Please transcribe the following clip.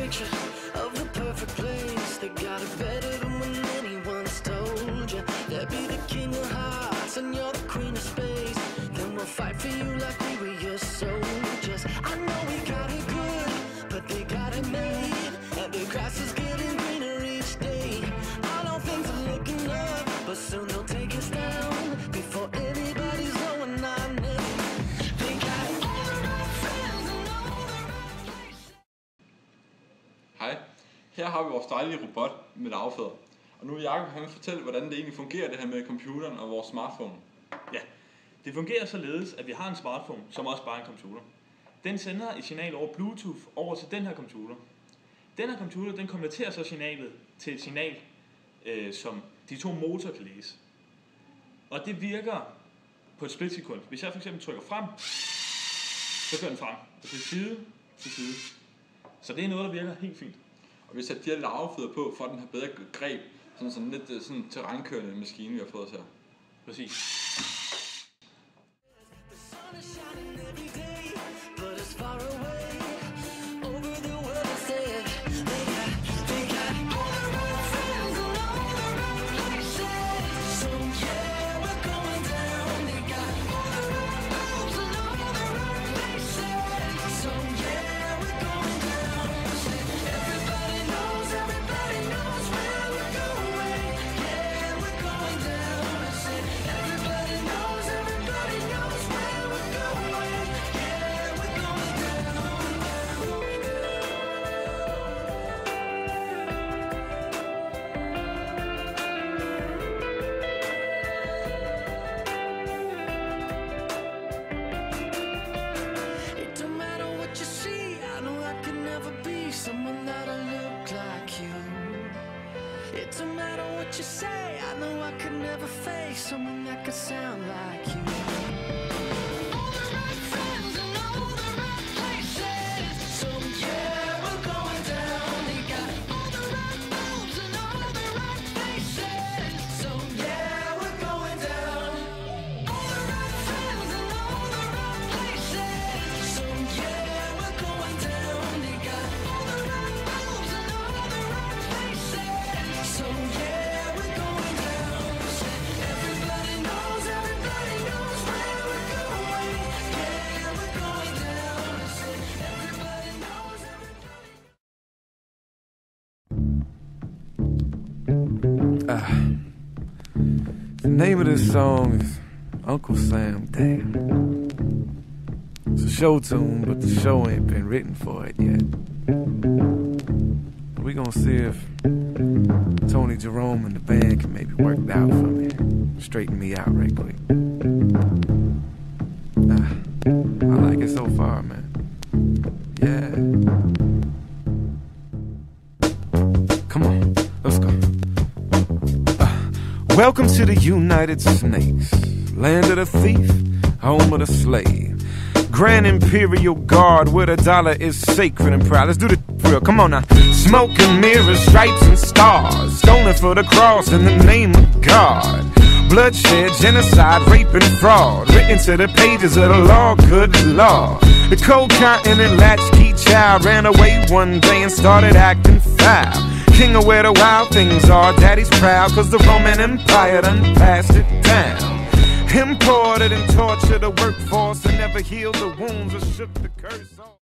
picture of the perfect place. They got it better than when anyone's told you. They'll be the king of hearts and you're the queen of space. Then we'll fight for you like we were your soldiers. I know we got it good, but they got it made. And the grass is getting greener each day. I know things are looking up, but soon they'll take us down before anybody's knowing our name. They got all the right friends and all the right places. Hej, her har vi vores dejlige robot med lavfødder. Og nu vil Jacob fortælle, hvordan det egentlig fungerer, det her med computeren og vores smartphone. Ja, det fungerer således, at vi har en smartphone, som også bare er en computer. Den sender et signal over Bluetooth over til den her computer. Den her computer, den konverterer så signalet til et signal, som de to motorer kan læse. Og det virker på et splitsekund. Hvis jeg for eksempel trykker frem, så går den frem. Og til side til side. Så det er noget, der virker helt fint. Og vi sætter de her lavfødder på, for at den har bedre greb. Sådan lidt sådan terrænkørende maskine, vi har fået os her. Præcis. The sun is shining every day, but it's far away. Over the world instead. They got all the right friends and all the right places. So yeah, we're going down. They got all the right moves and all the right places. So yeah, we're going down. Everybody knows where we're going. Yeah, we're going down. Everybody knows where we're going. Yeah, we're going down. It don't matter what you see. I know I could never be someone that'll look like you. It don't matter what you say. I know I could never face someone that could sound like you. All the right friends and all the right places. So yeah, we're going down. They got all the right moves and all the right faces. So yeah, we're going down. All the right friends and all the right places. So yeah, we're going down. They got all the right moves and all the right faces. So yeah, we're going down. Everybody knows where we're going. Yeah, we're going down. Everybody knows The name of this song is Uncle Sam Damn. It's a show tune, but the show ain't been written for it yet. We gonna see if Tony Jerome and the band can maybe work it out for me. Straighten me out right quick. I like it so far, man. Yeah. Come on, let's go. Welcome to the United Snakes, land of the thief, home of the slave. Grand Imperial Guard, where the dollar is sacred and proud. Let's do this for real, come on now. Smoke and mirrors, stripes and stars, stolen for the cross in the name of God. Bloodshed, genocide, rape and fraud, written to the pages of the law, good law. The cold continent latchkey child ran away one day and started acting foul. King of where the wild things are, daddy's proud, cause the Roman Empire done passed it down. Imported and tortured the workforce and never healed the wounds or shook the curse off.